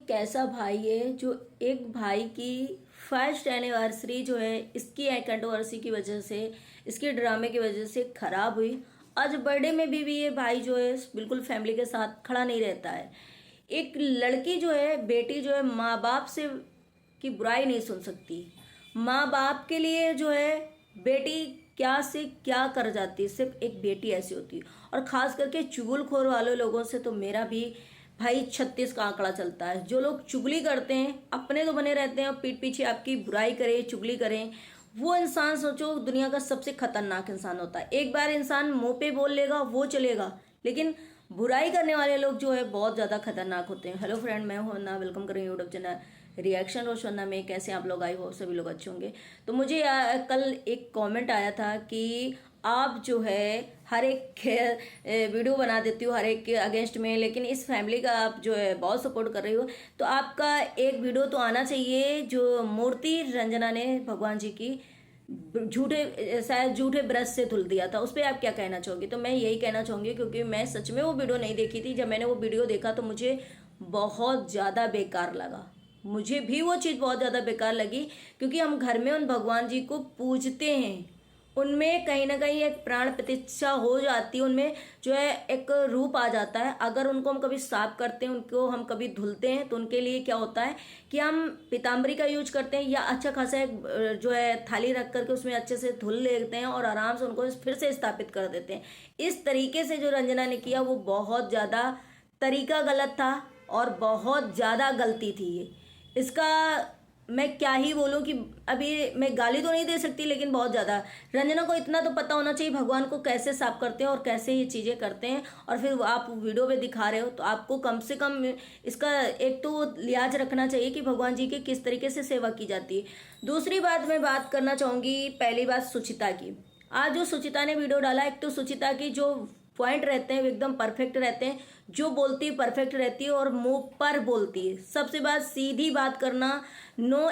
कैसा भाई है जो एक भाई की फर्स्ट एनिवर्सरी जो है इसकी कंट्रोवर्सी की वजह से, इसके ड्रामे की वजह से खराब हुई। आज बर्थडे में भी ये भाई जो है बिल्कुल फैमिली के साथ खड़ा नहीं रहता है। एक लड़की जो है, बेटी जो है, माँ बाप से की बुराई नहीं सुन सकती। माँ बाप के लिए जो है बेटी क्या से क्या कर जाती है, सिर्फ एक बेटी ऐसी होती है। और खास करके चुगलखोर वाले लोगों से तो मेरा भी भाई 36 का आंकड़ा चलता है। जो लोग चुगली करते हैं, अपने तो बने रहते हैं और पीठ पीछे आपकी बुराई करें, चुगली करें, वो इंसान सोचो दुनिया का सबसे खतरनाक इंसान होता है। एक बार इंसान मुंह पे बोल लेगा वो चलेगा, लेकिन बुराई करने वाले लोग जो है बहुत ज़्यादा खतरनाक होते हैं। हेलो फ्रेंड, मैं हूं वंदना, वेलकम करें यूट्यूब चैनल रिएक्शन रोशवंदना में। कैसे आप लोग? आई हो सभी लोग अच्छे होंगे। तो मुझे कल एक कमेंट आया था कि आप जो है हर एक वीडियो बना देती हो हर एक के अगेंस्ट में, लेकिन इस फैमिली का आप जो है बहुत सपोर्ट कर रही हो, तो आपका एक वीडियो तो आना चाहिए जो मूर्ति रंजना ने भगवान जी की शायद झूठे ब्रश से धुल दिया था, उस पर आप क्या कहना चाहोगे? तो मैं यही कहना चाहूंगी, क्योंकि मैं सच में वो वीडियो नहीं देखी थी। जब मैंने वो वीडियो देखा तो मुझे बहुत ज़्यादा बेकार लगा। मुझे भी वो चीज़ बहुत ज़्यादा बेकार लगी, क्योंकि हम घर में उन भगवान जी को पूजते हैं, उनमें कहीं ना कहीं एक प्राण प्रतिष्ठा हो जाती है, उनमें जो है एक रूप आ जाता है। अगर उनको हम कभी साफ करते हैं, उनको हम कभी धुलते हैं, तो उनके लिए क्या होता है कि हम पीताम्बरी का यूज करते हैं या अच्छा खासा एक जो है थाली रख करके उसमें अच्छे से धुल लेते हैं और आराम से उनको फिर से स्थापित कर देते हैं। इस तरीके से जो रंजना ने किया वो बहुत ज़्यादा तरीका गलत था और बहुत ज़्यादा गलती थी ये। इसका मैं क्या ही बोलूं कि अभी मैं गाली तो नहीं दे सकती, लेकिन बहुत ज़्यादा रंजना को इतना तो पता होना चाहिए भगवान को कैसे साफ करते हैं और कैसे ये चीज़ें करते हैं। और फिर आप वीडियो पे दिखा रहे हो तो आपको कम से कम इसका एक तो लिहाज रखना चाहिए कि भगवान जी की किस तरीके से सेवा की जाती है। दूसरी बात मैं बात करना चाहूँगी, पहली बात सुचिता की। आज जो सुचिता ने वीडियो डाला, एक तो सुचिता की जो पॉइंट रहते हैं वो एकदम परफेक्ट रहते हैं, जो बोलती है परफेक्ट रहती है और मुंह पर बोलती है। सबसे बात सीधी बात करना, नो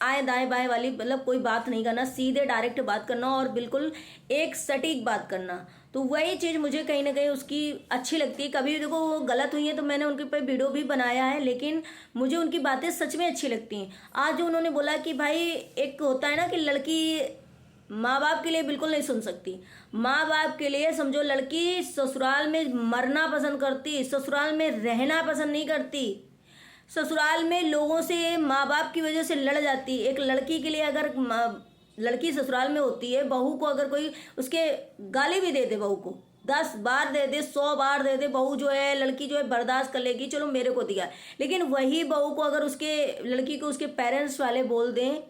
आए दाएं बाएं वाली मतलब कोई बात नहीं करना, सीधे डायरेक्ट बात करना और बिल्कुल एक सटीक बात करना। तो वही चीज़ मुझे कहीं ना कहीं उसकी अच्छी लगती है। कभी देखो वो गलत हुई है तो मैंने उनके ऊपर वीडियो भी बनाया है, लेकिन मुझे उनकी बातें सच में अच्छी लगती हैं। आज जो उन्होंने बोला कि भाई एक होता है ना कि लड़की माँ बाप के लिए बिल्कुल नहीं सुन सकती। माँ बाप के लिए समझो लड़की ससुराल में मरना पसंद करती, ससुराल में रहना पसंद नहीं करती, ससुराल में लोगों से माँ बाप की वजह से लड़ जाती। एक लड़की के लिए अगर लड़की ससुराल में होती है, बहू को अगर कोई उसके गाली भी दे दे, बहू को 10 बार दे दे, 100 बार दे दे, बहू जो है लड़की जो है बर्दाश्त कर लेगी, चलो मेरे को दिया। लेकिन वही बहू को अगर उसके लड़की को उसके पेरेंट्स वाले बोल दें,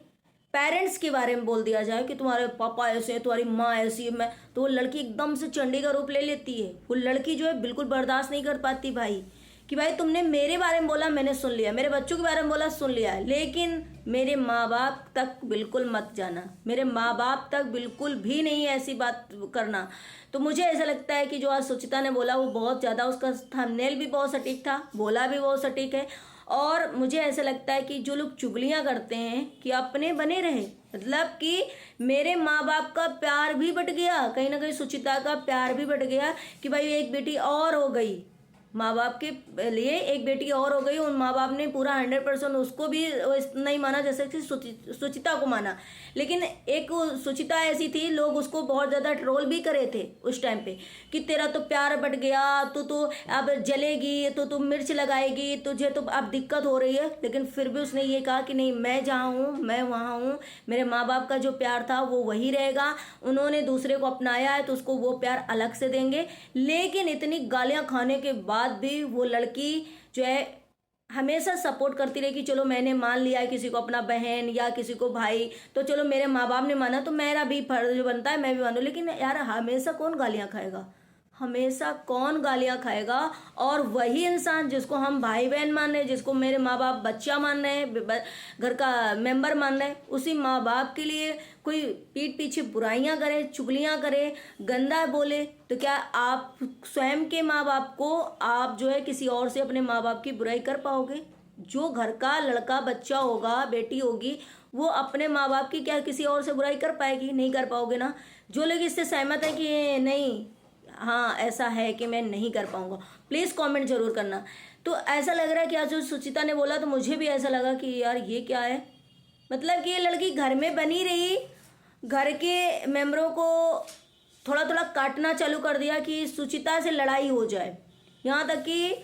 पेरेंट्स के बारे में बोल दिया जाए कि तुम्हारे पापा ऐसे हैं, तुम्हारी माँ ऐसी है, मैं तो वो लड़की एकदम से चंडी का रूप ले लेती है। वो लड़की जो है बिल्कुल बर्दाश्त नहीं कर पाती भाई, कि भाई तुमने मेरे बारे में बोला, मैंने सुन लिया, मेरे बच्चों के बारे में बोला, सुन लिया, लेकिन मेरे माँ बाप तक बिल्कुल मत जाना, मेरे माँ बाप तक बिल्कुल भी नहीं ऐसी बात करना। तो मुझे ऐसा लगता है कि जो आज सुचिता ने बोला वो बहुत ज़्यादा, उसका थंबनेल भी बहुत सटीक था, बोला भी बहुत सटीक है। और मुझे ऐसा लगता है कि जो लोग चुगलियाँ करते हैं कि अपने बने रहे, मतलब कि मेरे माँ बाप का प्यार भी बट गया, कहीं ना कहीं सुचिता का प्यार भी बट गया कि भाई एक बेटी और हो गई, माँ बाप के लिए एक बेटी और हो गई। उन माँ बाप ने पूरा 100% उसको भी नहीं माना जैसे कि सुचिता को माना। लेकिन एक सुचिता ऐसी थी, लोग उसको बहुत ज़्यादा ट्रोल भी करे थे उस टाइम पे कि तेरा तो प्यार बट गया, तो अब जलेगी, तो तुम मिर्च लगाएगी, तुझे तो अब दिक्कत हो रही है। लेकिन फिर भी उसने ये कहा कि नहीं, मैं जहाँ हूँ मैं वहाँ हूँ, मेरे माँ बाप का जो प्यार था वो वही रहेगा। उन्होंने दूसरे को अपनाया है तो उसको वो प्यार अलग से देंगे। लेकिन इतनी गालियाँ खाने के बाद भी वो लड़की जो है हमेशा सपोर्ट करती रही कि चलो मैंने मान लिया है किसी को अपना बहन या किसी को भाई, तो चलो मेरे माँ बाप ने माना तो मेरा भी फर्ज बनता है मैं भी मानूं। लेकिन यार हमेशा कौन गालियाँ खाएगा, हमेशा कौन गालियाँ खाएगा? और वही इंसान जिसको हम भाई बहन मान रहे हैं, जिसको मेरे माँ बाप बच्चा मान रहे हैं, घर का मेंबर मान रहे हैं, उसी माँ बाप के लिए कोई पीठ पीछे बुराइयां करे, चुगलियां करे, गंदा बोले, तो क्या आप स्वयं के माँ बाप को आप जो है किसी और से अपने माँ बाप की बुराई कर पाओगे? जो घर का लड़का बच्चा होगा, बेटी होगी, वो अपने माँ बाप की क्या किसी और से बुराई कर पाएगी? नहीं कर पाओगे ना। जो लोग इससे सहमत है कि नहीं हाँ ऐसा है कि मैं नहीं कर पाऊंगा, प्लीज़ कमेंट जरूर करना। तो ऐसा लग रहा है कि आज जो सुचिता ने बोला तो मुझे भी ऐसा लगा कि यार ये क्या है, मतलब कि ये लड़की घर में बनी रही, घर के मेंबरों को थोड़ा थोड़ा काटना चालू कर दिया कि सुचिता से लड़ाई हो जाए। यहाँ तक कि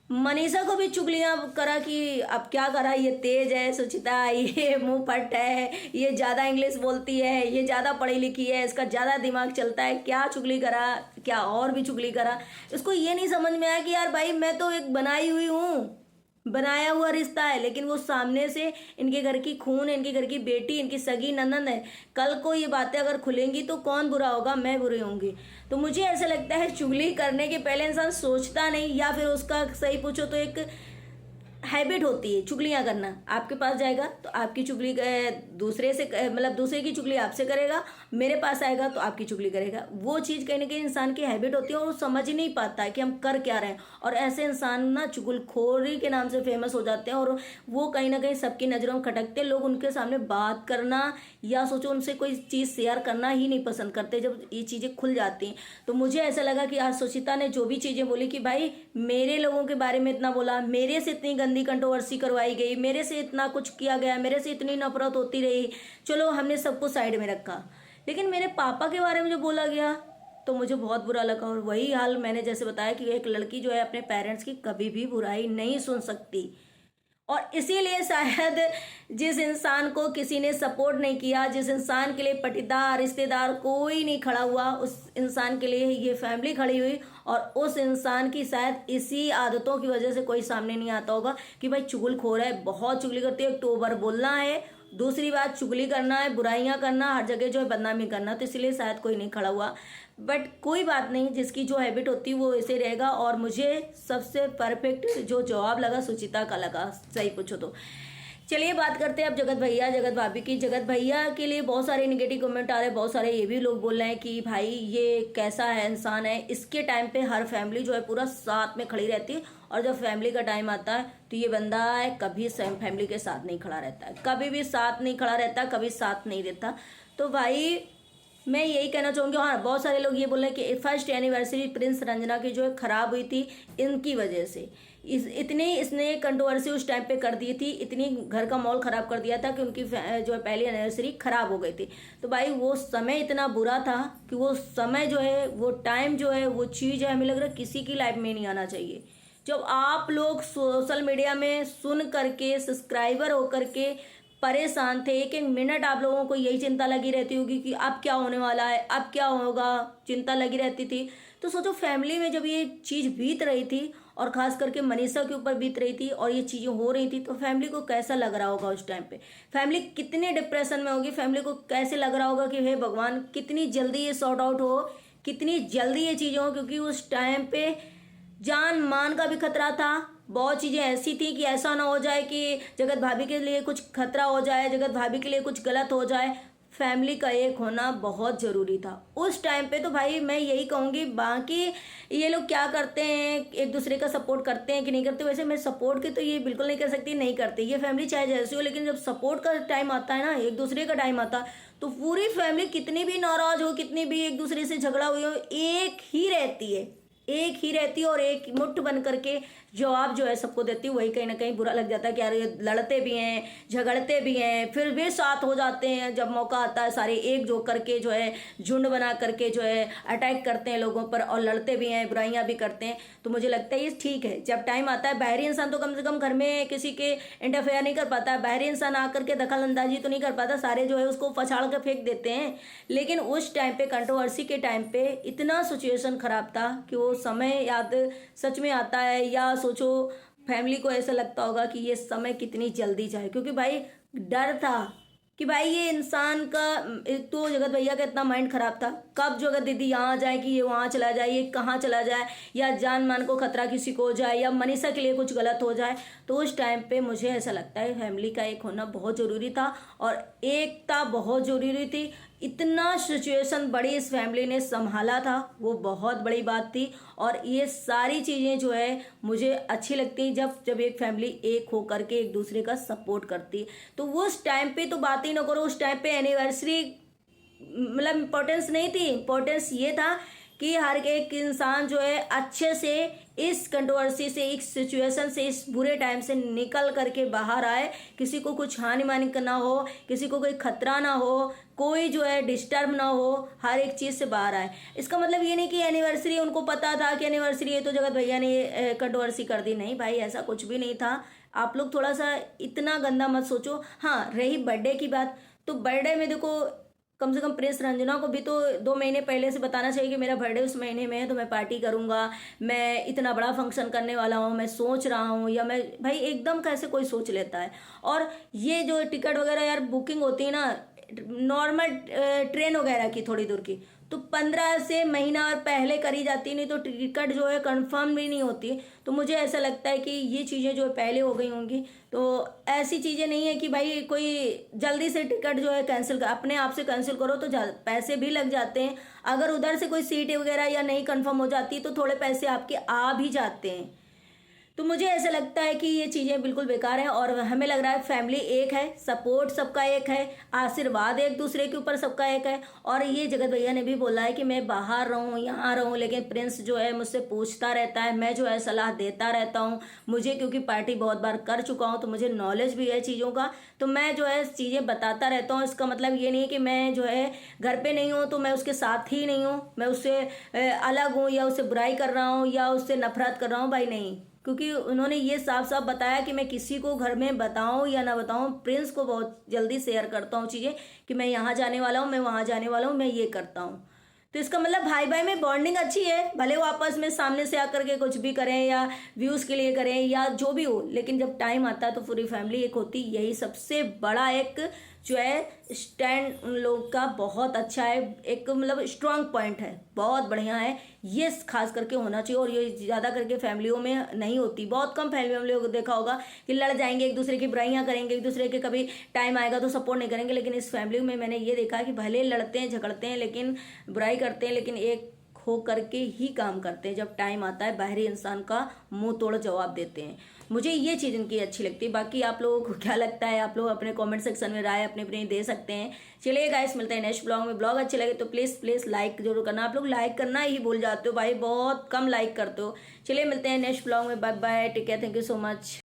मनीषा को भी चुगलियाँ करा कि अब क्या करा, ये तेज है सुचिता, ये मुंह फट है, ये ज़्यादा इंग्लिश बोलती है, ये ज़्यादा पढ़ी लिखी है, इसका ज़्यादा दिमाग चलता है, क्या चुगली करा, क्या और भी चुगली करा। इसको ये नहीं समझ में आया कि यार भाई मैं तो एक बनाई हुई हूँ, बनाया हुआ रिश्ता है, लेकिन वो सामने से इनके घर की खून है, इनके घर की बेटी, इनकी सगी ननद है। कल को ये बातें अगर खुलेंगी तो कौन बुरा होगा, मैं बुरी होंगी। तो मुझे ऐसा लगता है चुगली करने के पहले इंसान सोचता नहीं, या फिर उसका सही पूछो तो एक हैबिट होती है चुगलियाँ करना। आपके पास जाएगा तो आपकी चुगली दूसरे से मतलब दूसरे की चुगली आपसे करेगा, मेरे पास आएगा तो आपकी चुगली करेगा। वो चीज़ कहीं ना कहीं इंसान की हैबिट होती है और वो समझ ही नहीं पाता है कि हम कर क्या रहे हैं। और ऐसे इंसान ना चुगलखोरी के नाम से फेमस हो जाते हैं और वो कहीं ना कहीं सबकी नज़रों में खटकते हैं। लोग उनके सामने बात करना या सोचो उनसे कोई चीज़ शेयर करना ही नहीं पसंद करते जब ये चीज़ें खुल जाती हैं। तो मुझे ऐसा लगा कि आज सुचिता ने जो भी चीज़ें बोली कि भाई मेरे लोगों के बारे में इतना बोला, मेरे से इतनी गंदी कंट्रोवर्सी करवाई गई, मेरे से इतना कुछ किया गया, मेरे से इतनी नफरत होती रही, चलो हमने सबको साइड में रखा, लेकिन मेरे पापा के बारे में जो बोला गया तो मुझे बहुत बुरा लगा। और वही हाल मैंने जैसे बताया कि एक लड़की जो है अपने पेरेंट्स की कभी भी बुराई नहीं सुन सकती। और इसीलिए शायद जिस इंसान को किसी ने सपोर्ट नहीं किया, जिस इंसान के लिए पटीदार रिश्तेदार कोई नहीं खड़ा हुआ, उस इंसान के लिए ये फैमिली खड़ी हुई। और उस इंसान की शायद इसी आदतों की वजह से कोई सामने नहीं आता होगा कि भाई चुगलखोर है, बहुत चुगली करती है, टोबर बोलना है, दूसरी बात चुगली करना है, बुराइयां करना, हर जगह जो है बदनामी करना, तो इसलिए शायद कोई नहीं खड़ा हुआ। बट कोई बात नहीं, जिसकी जो हैबिट होती है वो ऐसे रहेगा। और मुझे सबसे परफेक्ट जो जवाब लगा सुचिता का लगा, सही पूछो तो। चलिए बात करते हैं अब जगत भैया जगत भाभी की। जगत भैया के लिए बहुत सारे निगेटिव कमेंट आ रहे हैं, बहुत सारे ये भी लोग बोल रहे हैं कि भाई ये कैसा है इंसान है। इसके टाइम पे हर फैमिली जो है पूरा साथ में खड़ी रहती है, और जब फैमिली का टाइम आता है तो ये बंदा है कभी फैमिली के साथ नहीं खड़ा रहता है, कभी भी साथ नहीं खड़ा रहता, कभी साथ नहीं देता। तो भाई मैं यही कहना चाहूँगी। हाँ, बहुत सारे लोग ये बोल रहे हैं कि फर्स्ट एनिवर्सरी प्रिंस रंजना की जो है ख़राब हुई थी इनकी वजह से। इतनी इसने कंट्रोवर्सी उस टाइम पे कर दी थी, इतनी घर का माहौल ख़राब कर दिया था कि उनकी जो है पहली एनिवर्सरी ख़राब हो गई थी। तो भाई वो समय इतना बुरा था कि वो समय जो है, वो टाइम जो है, वो चीज़ है, हमें लग रहा है किसी की लाइफ में नहीं आना चाहिए। जब आप लोग सोशल मीडिया में सुन करके सब्सक्राइबर होकर के परेशान थे, एक एक मिनट आप लोगों को यही चिंता लगी रहती होगी कि अब क्या होने वाला है, अब क्या होगा, चिंता लगी रहती थी। तो सोचो फैमिली में जब ये चीज़ बीत रही थी और ख़ास करके मनीषा के ऊपर बीत रही थी और ये चीज़ें हो रही थी, तो फैमिली को कैसा लग रहा होगा उस टाइम पे, फैमिली कितने डिप्रेशन में होगी, फैमिली को कैसे लग रहा होगा कि हे भगवान कितनी जल्दी ये सॉर्ट आउट हो, कितनी जल्दी ये चीज़ें हो। क्योंकि उस टाइम पे जान मान का भी खतरा था, बहुत चीज़ें ऐसी थी कि ऐसा ना हो जाए कि जगत भाभी के लिए कुछ खतरा हो जाए, जगत भाभी के लिए कुछ गलत हो जाए। फैमिली का एक होना बहुत ज़रूरी था उस टाइम पे। तो भाई मैं यही कहूँगी, बाकी ये लोग क्या करते हैं, एक दूसरे का सपोर्ट करते हैं कि नहीं करते, वैसे मैं सपोर्ट की तो ये बिल्कुल नहीं कर सकती, नहीं करते ये फैमिली चाहे जैसी हो। लेकिन जब सपोर्ट का टाइम आता है ना, एक दूसरे का टाइम आता है, तो पूरी फैमिली कितनी भी नाराज़ हो, कितनी भी एक दूसरे से झगड़ा हुई हो, एक ही रहती है, एक ही रहती है और एक मुट्ठ बन करके जवाब जो है सबको देती है। वही कहीं ना कहीं बुरा लग जाता है कि यार ये लड़ते भी हैं, झगड़ते भी हैं, फिर भी साथ हो जाते हैं। जब मौका आता है सारे एकजुट करके जो है झुंड बना करके जो है अटैक करते हैं लोगों पर और लड़ते भी हैं, बुराइयां भी करते हैं। तो मुझे लगता है ये ठीक है। जब टाइम आता है, बाहरी इंसान तो कम से कम घर में किसी के इंटरफेयर नहीं कर पाता, बाहरी इंसान आकर के दखल अंदाजी तो नहीं कर पाता, सारे जो है उसको पछाड़ कर फेंक देते हैं। लेकिन उस टाइम पे कंट्रोवर्सी के टाइम पे इतना सिचुएशन खराब था कि वो समय याद सच में आता है, या सोचो फैमिली को ऐसा लगता होगा कि ये समय कितनी जल्दी जाए। क्योंकि भाई डर था कि भाई ये इंसान का, एक तो जगत भैया का इतना माइंड खराब था, कब जगत दीदी यहाँ जाए कि ये वहाँ चला जाए, ये कहाँ चला जाए, या जान मान को खतरा किसी को हो जाए, या मनीषा के लिए कुछ गलत हो जाए। तो उस टाइम पे मुझे ऐसा लगता है फैमिली का एक होना बहुत ज़रूरी था और एकता बहुत ज़रूरी थी। इतना सिचुएशन बड़ी इस फैमिली ने संभाला था, वो बहुत बड़ी बात थी। और ये सारी चीज़ें जो है मुझे अच्छी लगती हैं जब जब एक फैमिली एक हो करके एक दूसरे का सपोर्ट करती है। तो उस टाइम पे तो बात ही ना करो, उस टाइम पे एनिवर्सरी मतलब इम्पोर्टेंस नहीं थी, इम्पोर्टेंस ये था कि हर एक इंसान जो है अच्छे से इस कंट्रोवर्सी से, इस सिचुएशन से, इस बुरे टाइम से निकल करके बाहर आए, किसी को कुछ हानि मानी ना हो, किसी को कोई खतरा ना हो, कोई जो है डिस्टर्ब ना हो, हर एक चीज़ से बाहर आए। इसका मतलब ये नहीं कि एनिवर्सरी उनको पता था कि एनिवर्सरी है तो जगत भैया ने कंट्रोवर्सी कर दी, नहीं भाई, ऐसा कुछ भी नहीं था। आप लोग थोड़ा सा इतना गंदा मत सोचो। हाँ, रही बर्थडे की बात, तो बर्थडे में देखो, कम से कम प्रिंस रंजना को भी तो 2 महीने पहले से बताना चाहिए कि मेरा बर्थडे उस महीने में है, तो मैं पार्टी करूंगा, मैं इतना बड़ा फंक्शन करने वाला हूँ, मैं सोच रहा हूँ, या मैं, भाई एकदम कैसे कोई सोच लेता है। और ये जो टिकट वगैरह यार बुकिंग होती है ना, नॉर्मल ट्रेन वगैरह की थोड़ी दूर की, तो 15 से महीना और पहले करी जाती, नहीं तो टिकट जो है कंफर्म भी नहीं होती। तो मुझे ऐसा लगता है कि ये चीज़ें जो है पहले हो गई होंगी। तो ऐसी चीज़ें नहीं है कि भाई कोई जल्दी से टिकट जो है कैंसिल कर, अपने आप से कैंसिल करो तो पैसे भी लग जाते हैं। अगर उधर से कोई सीट वगैरह या नहीं कंफर्म हो जाती तो थोड़े पैसे आपके आ भी जाते हैं। तो मुझे ऐसा लगता है कि ये चीज़ें बिल्कुल बेकार है, और हमें लग रहा है फैमिली एक है, सपोर्ट सबका एक है, आशीर्वाद एक दूसरे के ऊपर सबका एक है। और ये जगत भैया ने भी बोला है कि मैं बाहर रहूँ, यहाँ रहूँ, लेकिन प्रिंस जो है मुझसे पूछता रहता है, मैं जो है सलाह देता रहता हूँ। मुझे क्योंकि पार्टी बहुत बार कर चुका हूँ तो मुझे नॉलेज भी है चीज़ों का, तो मैं जो है चीज़ें बताता रहता हूँ। इसका मतलब ये नहीं है कि मैं जो है घर पे नहीं हूँ तो मैं उसके साथ ही नहीं हूँ, मैं उससे अलग हूँ, या उससे बुराई कर रहा हूँ, या उससे नफरत कर रहा हूँ, भाई नहीं। क्योंकि उन्होंने ये साफ साफ बताया कि मैं किसी को घर में बताऊं या ना बताऊं, प्रिंस को बहुत जल्दी शेयर करता हूँ चीज़ें कि मैं यहाँ जाने वाला हूँ, मैं वहाँ जाने वाला हूँ, मैं ये करता हूँ। तो इसका मतलब भाई भाई में बॉन्डिंग अच्छी है, भले वो आपस में सामने से आकर के कुछ भी करें या व्यूज़ के लिए करें या जो भी हो, लेकिन जब टाइम आता है तो पूरी फैमिली एक होती, यही सबसे बड़ा एक जो है स्टैंड उन लोग का बहुत अच्छा है, एक मतलब स्ट्रांग पॉइंट है, बहुत बढ़िया है। ये खास करके होना चाहिए, और ये ज़्यादा करके फैमिलियों में नहीं होती। बहुत कम फैमिलियों में लोग देखा होगा कि लड़ जाएंगे, एक दूसरे की बुराइयां करेंगे, एक दूसरे के कभी टाइम आएगा तो सपोर्ट नहीं करेंगे, लेकिन इस फैमिली में मैंने ये देखा कि भले लड़ते हैं, झगड़ते हैं, लेकिन बुराई करते हैं, लेकिन एक हो करके ही काम करते हैं। जब टाइम आता है बाहरी इंसान का मुंह तोड़ जवाब देते हैं। मुझे ये चीज़ इनकी अच्छी लगती है। बाकी आप लोगों को क्या लगता है, आप लोग अपने कमेंट सेक्शन में राय अपनी अपनी दे सकते हैं। चलिए गाइस, मिलते हैं नेक्स्ट ब्लॉग में। ब्लॉग अच्छे लगे तो प्लीज़ प्लीज़ लाइक जरूर करना। आप लोग लाइक करना ही भूल जाते हो भाई, बहुत कम लाइक करते हो। चलिए मिलते हैं नेक्स्ट ब्लॉग में। Bye bye, take care, thank you so much.